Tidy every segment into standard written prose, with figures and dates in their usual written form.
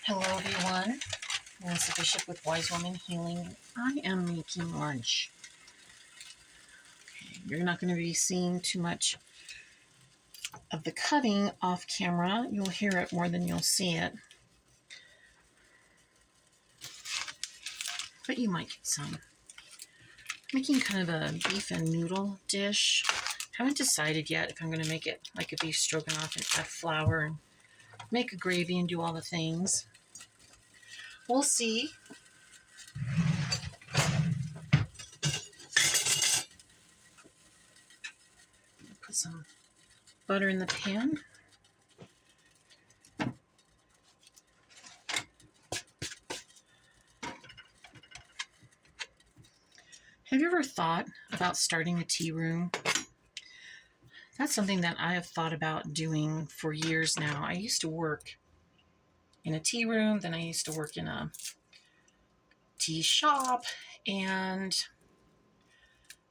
Hello everyone, Melissa Bishop with Wise Woman Healing. I am making lunch. You're not going to be seeing too much of the cutting off camera. You'll hear it more than you'll see it. But you might get some. Making kind of a beef and noodle dish. Haven't decided yet if I'm going to make it like a beef stroganoff and add flour and make a gravy and do all the things. We'll see. Put some butter in the pan. Have you ever thought about starting a tea room? That's something that I have thought about doing for years now. I used to work in a tea room, then I used to work in a tea shop, and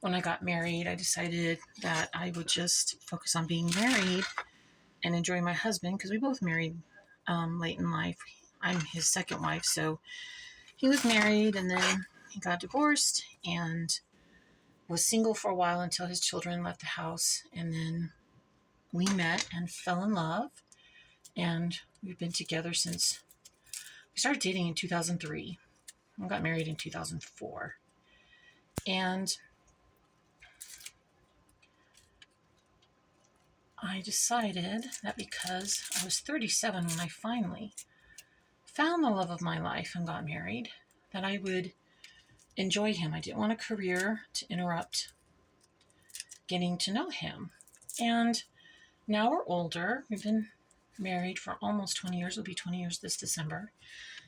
when I got married, I decided that I would just focus on being married and enjoy my husband, because we both married late in life. I'm his second wife, so he was married and then he got divorced and was single for a while until his children left the house, and then we met and fell in love, and we've been together since we started dating in 2003. I got married in 2004. And I decided that because I was 37 when I finally found the love of my life and got married, that I would enjoy him. I didn't want a career to interrupt getting to know him. And now we're older. We've been married for almost 20 years. It'll be 20 years this December.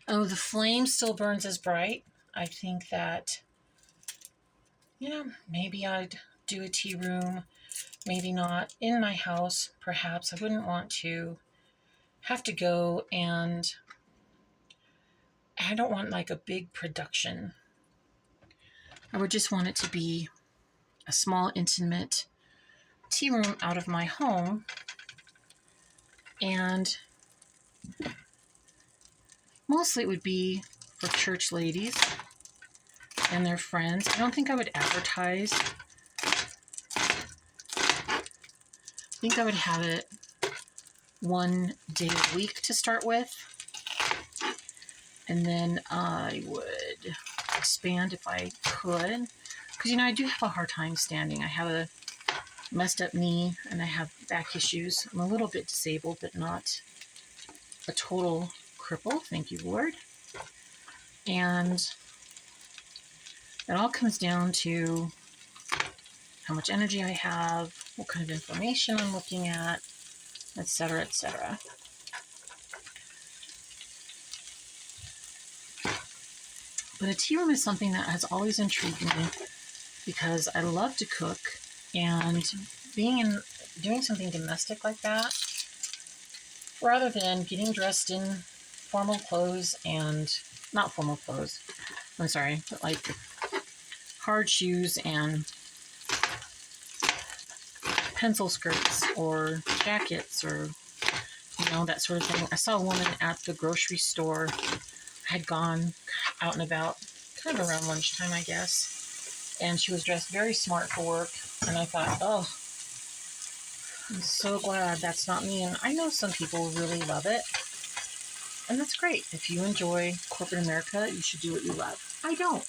Oh, the flame still burns as bright. I think that, maybe I'd do a tea room, maybe not in my house. Perhaps I wouldn't want to have to go, and I don't want like a big production. I would just want it to be a small, intimate tea room out of my home, and mostly it would be for church ladies and their friends. I don't think I would advertise. I think I would have it one day a week to start with, and then I would expand if I could, because I do have a hard time standing. I have a messed up knee and I have back issues. I'm a little bit disabled, but not a total cripple, thank you, Lord. And it all comes down to how much energy I have, what kind of information I'm looking at, etc., etc. But a tea room is something that has always intrigued me because I love to cook, and doing something domestic like that, rather than getting dressed in formal clothes and not formal clothes, but like hard shoes and pencil skirts or jackets or that sort of thing. I saw a woman at the grocery store. I had gone out and about kind of around lunchtime, I guess, and she was dressed very smart for work, and I thought, oh, I'm so glad that's not me. And I know some people really love it, and that's great. If you enjoy corporate America, you should do what you love. I don't.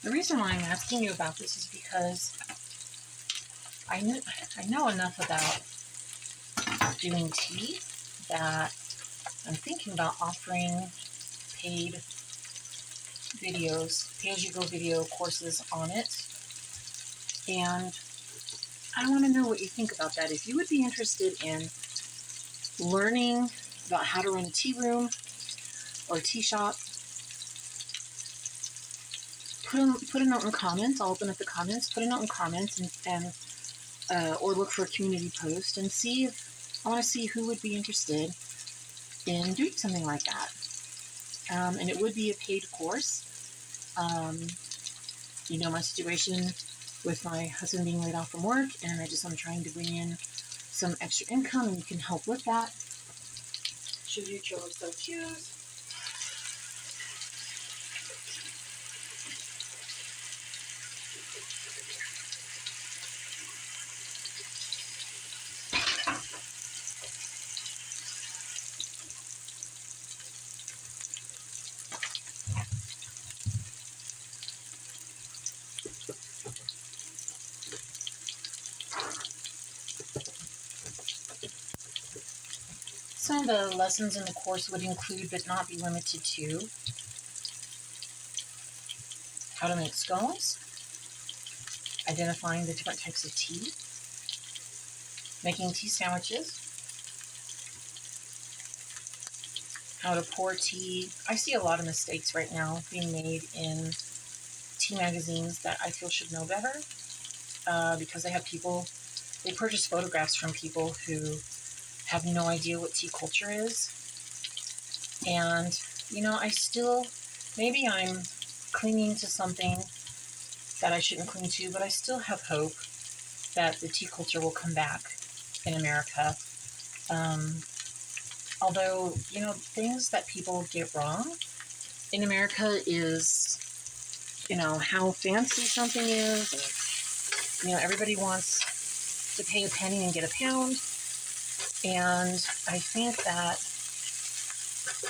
The reason why I'm asking you about this is because I know enough about doing tea that I'm thinking about offering paid videos, pay-as-you-go video courses on it. And I want to know what you think about that. If you would be interested in learning about how to run a tea room or a tea shop, put a note in the comments. I'll open up the comments, put a note in comments, and or look for a community post and see if I want to see who would be interested in doing something like that. And it would be a paid course. My situation with my husband being laid off from work, and I'm trying to bring in some extra income, and you can help with that. Should you so choose. Some of the lessons in the course would include, but not be limited to, how to make scones, identifying the different types of tea, making tea sandwiches, how to pour tea. I see a lot of mistakes right now being made in tea magazines that I feel should know better, because they purchase photographs from people who have no idea what tea culture is. And, maybe I'm clinging to something that I shouldn't cling to, but I still have hope that the tea culture will come back in America. Although, things that people get wrong in America is, how fancy something is. And, everybody wants to pay a penny and get a pound. And I think that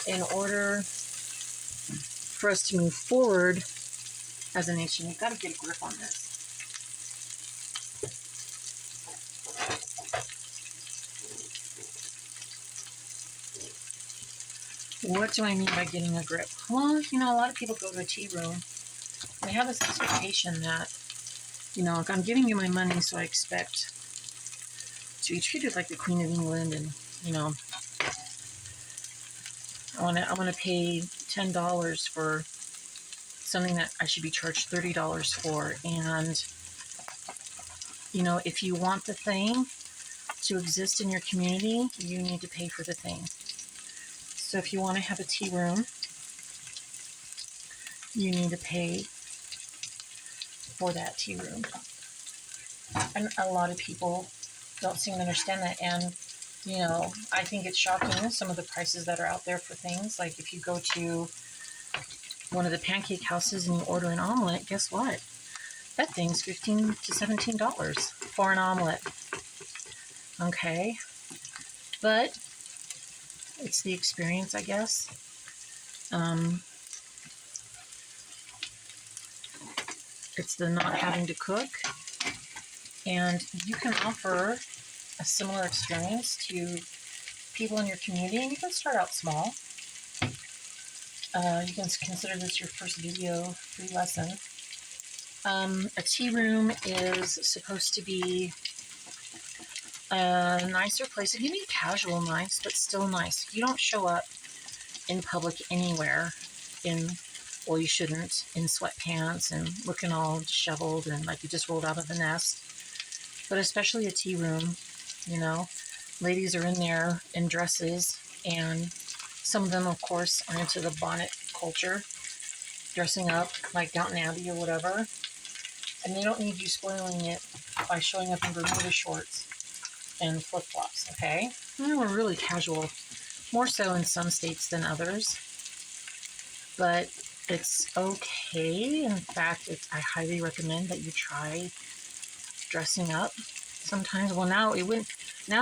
in order for us to move forward as a nation, we've got to get a grip on this. What do I mean by getting a grip? Well, a lot of people go to a tea room. They have this expectation that, if I'm giving you my money, so I expect to be treated like the Queen of England, and, I want to pay $10 for something that I should be charged $30 for. And, if you want the thing to exist in your community, you need to pay for the thing. So if you want to have a tea room, you need to pay for that tea room. And a lot of people don't seem to understand that. And, I think it's shocking, some of the prices that are out there for things. Like if you go to one of the pancake houses and you order an omelet, guess what? That thing's $15 to $17 for an omelet. Okay. But it's the experience, I guess. It's the not having to cook. And you can offer a similar experience to people in your community, and you can start out small. You can consider this your first video free lesson. A tea room is supposed to be a nicer place. It can be casual nice, but still nice. You don't show up in public anywhere you shouldn't, in sweatpants and looking all disheveled and like you just rolled out of the nest. But especially a tea room, ladies are in there in dresses, and some of them, of course, are into the bonnet culture, dressing up like Downton Abbey or whatever. And they don't need you spoiling it by showing up in Bermuda shorts and flip-flops, okay? We're really casual, more so in some states than others. But it's okay. In fact, I highly recommend that you try dressing up sometimes. Well, now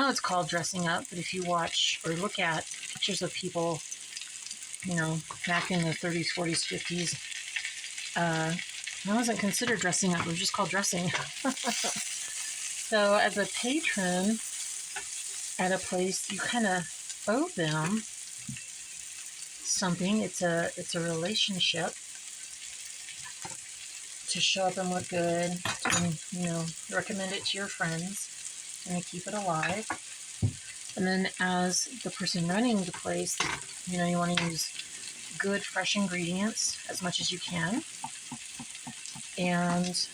it's called dressing up, but if you watch or look at pictures of people, back in the 30s, 40s, 50s, that wasn't considered dressing up. It was just called dressing. So as a patron at a place, you kind of owe them something. It's a relationship to show up and look good, to, recommend it to your friends and to keep it alive. And then as the person running the place, you want to use good, fresh ingredients as much as you can. and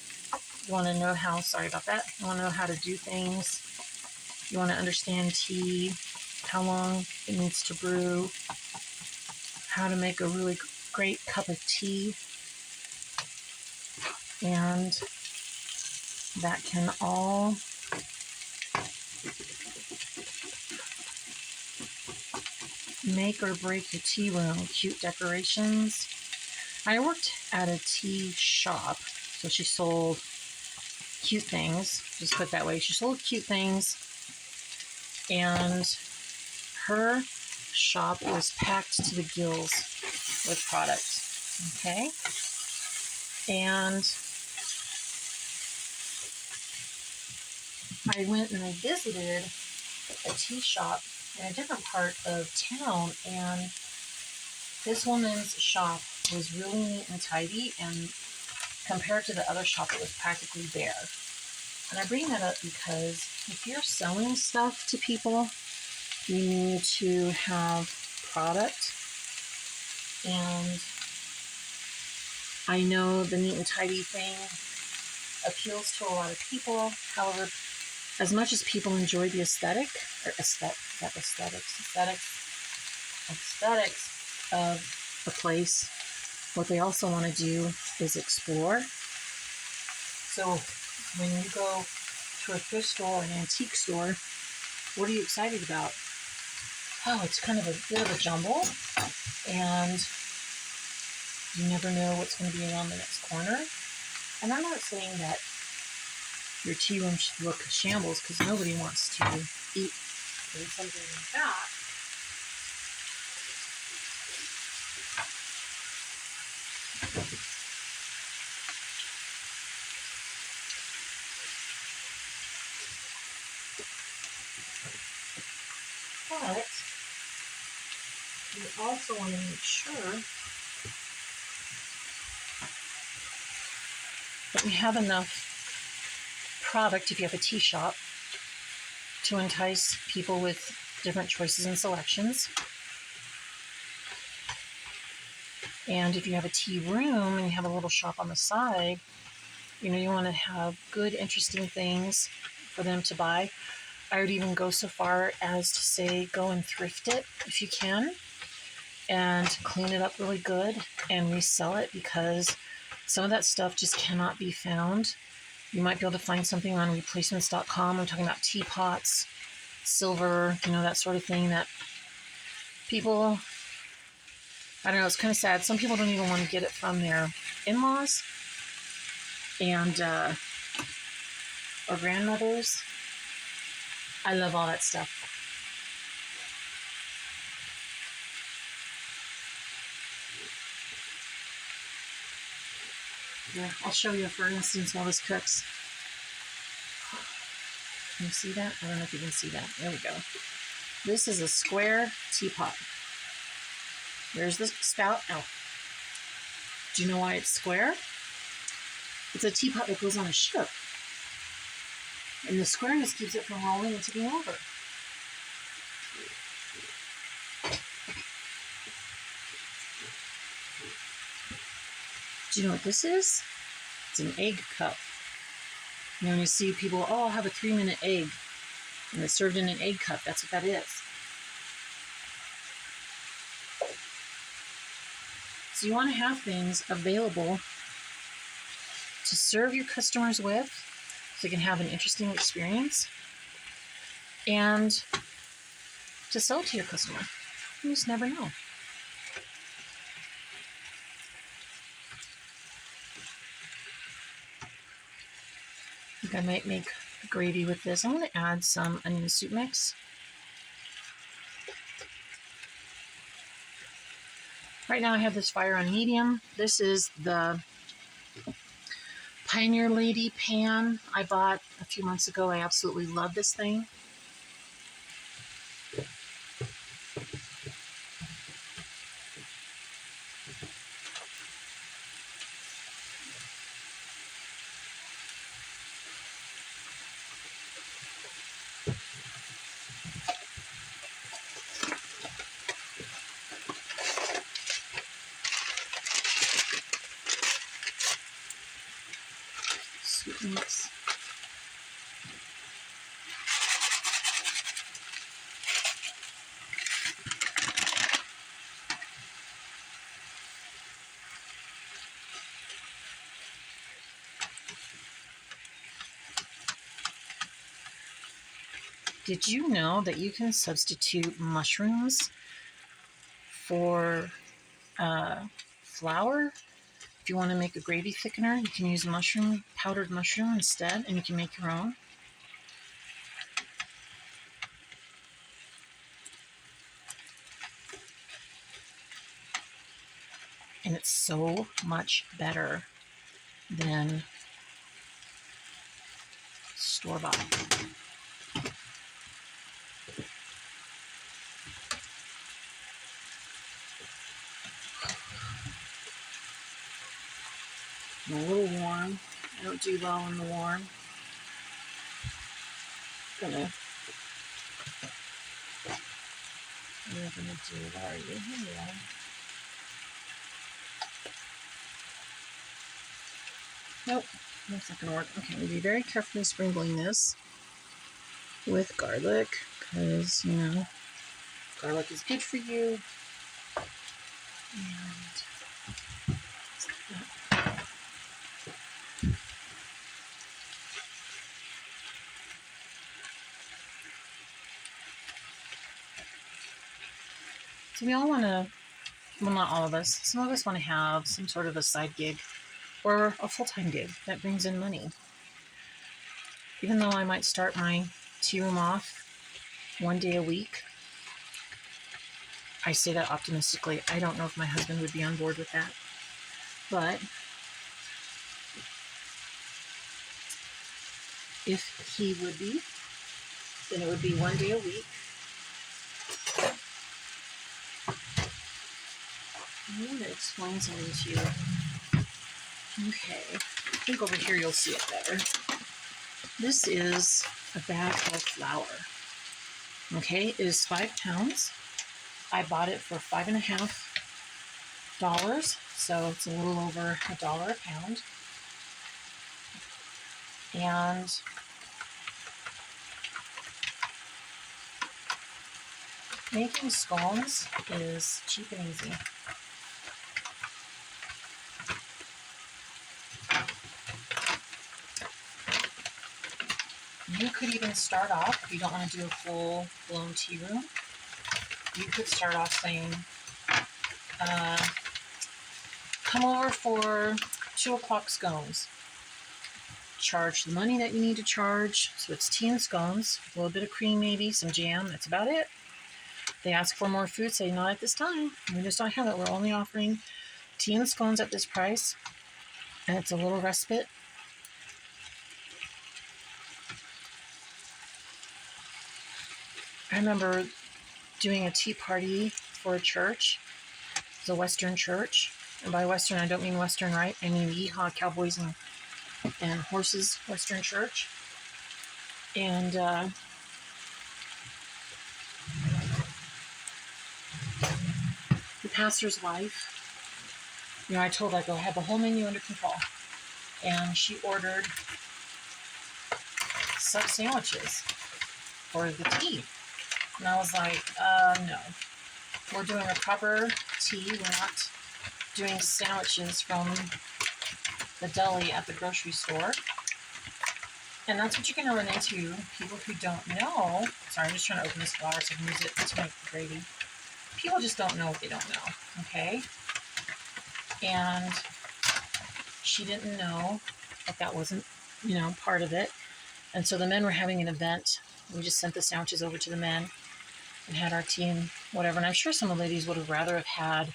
you want to know how, sorry about that, you want to know how to do things, you want to understand tea, how long it needs to brew, how to make a really great cup of tea, and that can all make or break your tea room. Cute decorations. I worked at a tea shop, so she sold cute things, just put it that way. She sold cute things, and her shop was packed to the gills with product. Okay? And I went and I visited a tea shop in a different part of town, and this woman's shop was really neat and tidy, and compared to the other shop, it was practically bare. And I bring that up because if you're selling stuff to people, you need to have product. And I know the neat and tidy thing appeals to a lot of people. However, as much as people enjoy the aesthetics of a place, what they also want to do is explore. So when you go to a thrift store or an antique store, what are you excited about? Oh, it's kind of a bit of a jumble, and you never know what's going to be around the next corner. And I'm not saying that your tea room should look shambles, because nobody wants to eat something like that. But you also want to make sure that you have enough product, if you have a tea shop, to entice people with different choices and selections. And if you have a tea room and you have a little shop on the side, you want to have good, interesting things for them to buy. I would even go so far as to say go and thrift it if you can, and clean it up really good and resell it, because some of that stuff just cannot be found. You might be able to find something on replacements.com. I'm talking about teapots, silver, that sort of thing that people, I don't know, it's kind of sad. Some people don't even want to get it from their in-laws and or grandmothers. I love all that stuff. Yeah, I'll show you, for instance, while this cooks. Can you see that? I don't know if you can see that. There we go. This is a square teapot. There's the spout. Oh. Do you know why it's square? It's a teapot that goes on a ship. And the squareness keeps it from rolling and tipping over. Do you know what this is? It's an egg cup. When you see people, I'll have a 3-minute egg, and it's served in an egg cup. That's what that is. So you want to have things available to serve your customers with, so you can have an interesting experience, and to sell to your customer. You just never know. I think I might make gravy with this. I'm going to add some onion soup mix. Right now I have this fire on medium. This is the Pioneer Lady pan I bought a few months ago. I absolutely love this thing. Oops. Did you know that you can substitute mushrooms for flour? If you want to make a gravy thickener, you can use powdered mushroom instead, and you can make your own. And it's so much better than store-bought. A little warm. I don't do well in the warm. What are you gonna do? Where are you? Here you are. Nope, that's not gonna work. Okay, we'll be very carefully sprinkling this with garlic, because garlic is good for you. And so we all want to, well, not all of us, some of us want to have some sort of a side gig or a full-time gig that brings in money. Even though I might start my tea room off one day a week, I say that optimistically. I don't know if my husband would be on board with that, but if he would be, then it would be one day a week. I want to explain something to you. Okay, I think over here you'll see it better. This is a bag of flour. Okay, it is 5 pounds. I bought it for $5.50, so it's a little over $1 a pound. And making scones is cheap and easy. You could even start off, if you don't want to do a full-blown tea room, you could start off saying, come over for 2 o'clock scones. Charge the money that you need to charge. So it's tea and scones, a little bit of cream maybe, some jam, that's about it. They ask for more food, say not at this time. We just don't have it. We're only offering tea and scones at this price. And it's a little respite. I remember doing a tea party for a church. It's a Western church. And by Western, I don't mean Western right. I mean Yeehaw Cowboys and Horses Western church. And the pastor's wife, I told her, I go, I have the whole menu under control. And she ordered sub sandwiches for the tea. And I was like, no. We're doing a proper tea. We're not doing sandwiches from the deli at the grocery store. And that's what you're going to run into, people who don't know. Sorry, I'm just trying to open this flour so I can use it to make the gravy. People just don't know what they don't know, okay? And she didn't know that wasn't, part of it. And so the men were having an event. We just sent the sandwiches over to the men and had our tea and whatever. And I'm sure some of the ladies would have rather have had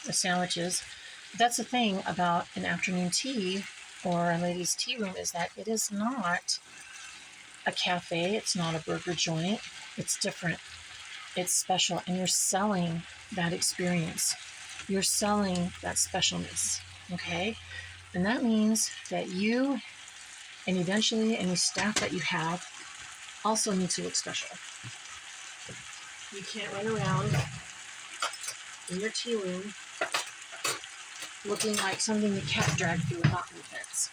the sandwiches. But that's the thing about an afternoon tea or a ladies' tea room, is that it is not a cafe. It's not a burger joint. It's different. It's special. And you're selling that experience. You're selling that specialness. Okay? And that means that you and eventually any staff that you have also need to look special. You can't run around in your tea room looking like something the cat dragged through a knocking fence.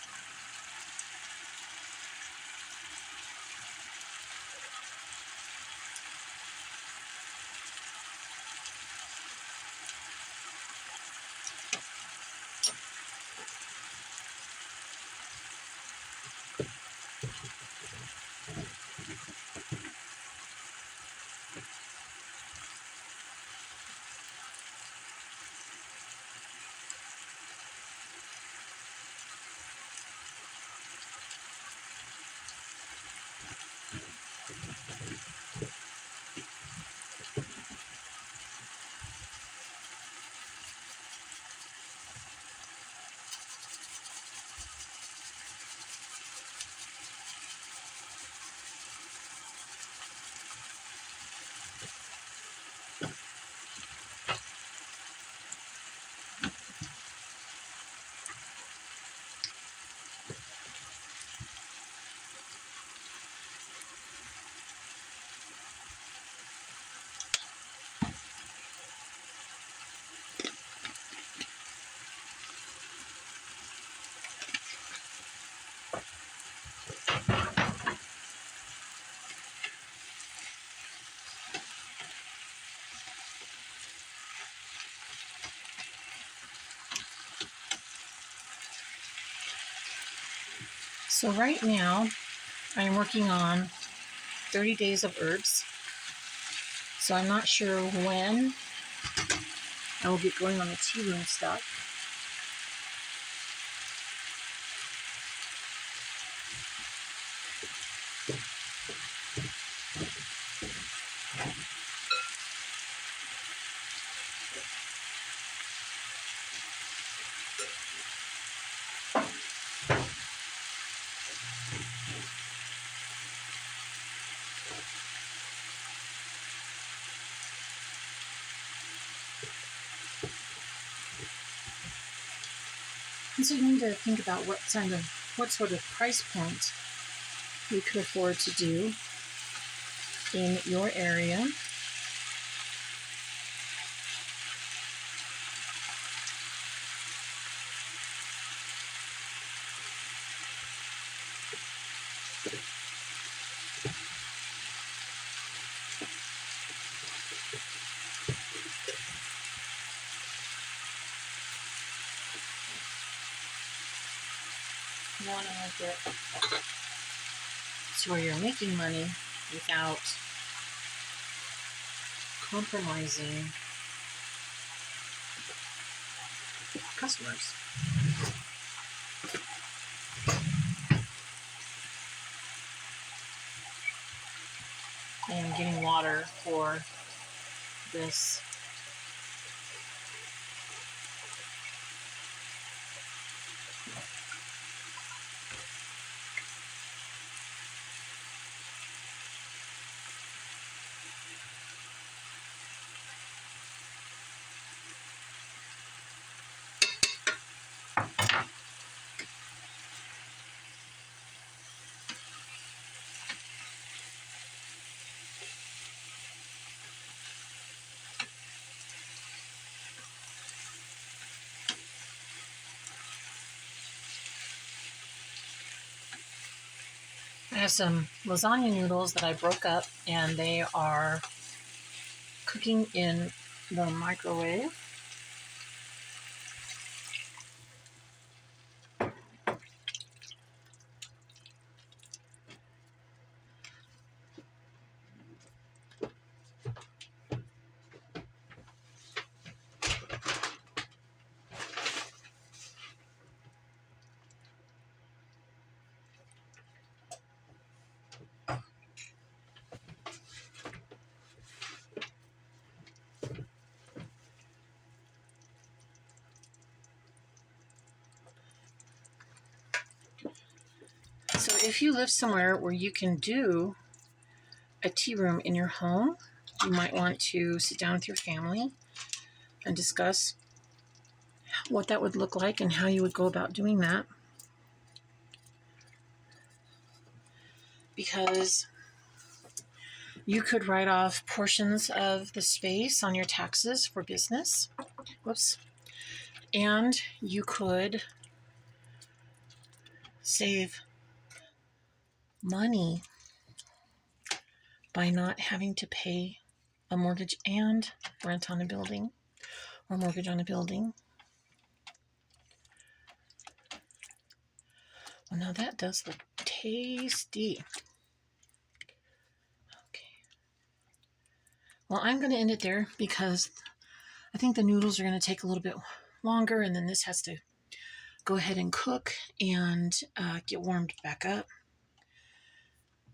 So right now, I'm working on 30 days of herbs. So I'm not sure when I will get going on the tea room stuff. And so you need to think about what sort of price point you could afford to do in your area. You want to make it to where you're making money without compromising customers. And getting water for this I have some lasagna noodles that I broke up, and they are cooking in the microwave. So if you live somewhere where you can do a tea room in your home, you might want to sit down with your family and discuss what that would look like and how you would go about doing that. Because you could write off portions of the space on your taxes for business. Whoops. And you could save money by not having to pay a mortgage and rent on a building or mortgage on a building. Well, now that does look tasty. Okay. Well, I'm going to end it there because I think the noodles are going to take a little bit longer, and then this has to go ahead and cook and get warmed back up.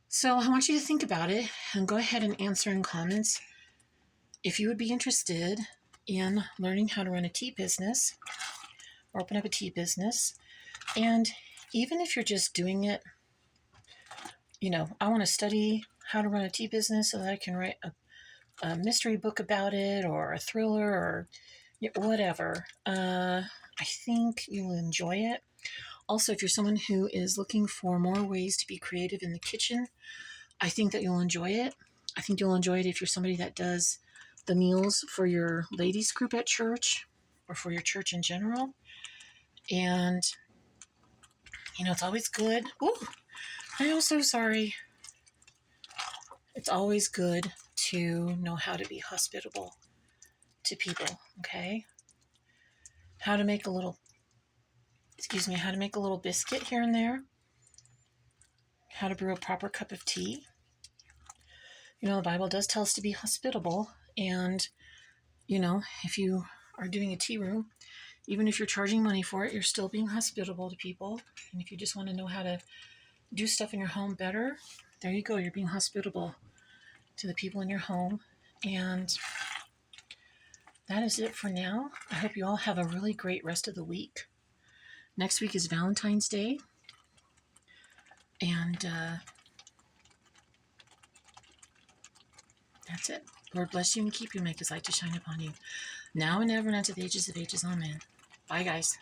So I want you to think about it and go ahead and answer in comments if you would be interested in learning how to run a tea business or open up a tea business. And even if you're just doing it, I want to study how to run a tea business so that I can write a mystery book about it or a thriller or whatever. I think you'll enjoy it. Also, if you're someone who is looking for more ways to be creative in the kitchen, I think that you'll enjoy it. I think you'll enjoy it if you're somebody that does the meals for your ladies group at church or for your church in general. And, it's always good. Ooh, I am so sorry. It's always good to know how to be hospitable to people, okay? How to make a little biscuit here and there. How to brew a proper cup of tea. The Bible does tell us to be hospitable. And, if you are doing a tea room, even if you're charging money for it, you're still being hospitable to people. And if you just want to know how to do stuff in your home better, there you go. You're being hospitable to the people in your home. And that is it for now. I hope you all have a really great rest of the week. Next week is Valentine's Day. And that's it. Lord bless you and keep you, make his light to shine upon you, now and ever and unto the ages of ages. Amen. Bye, guys.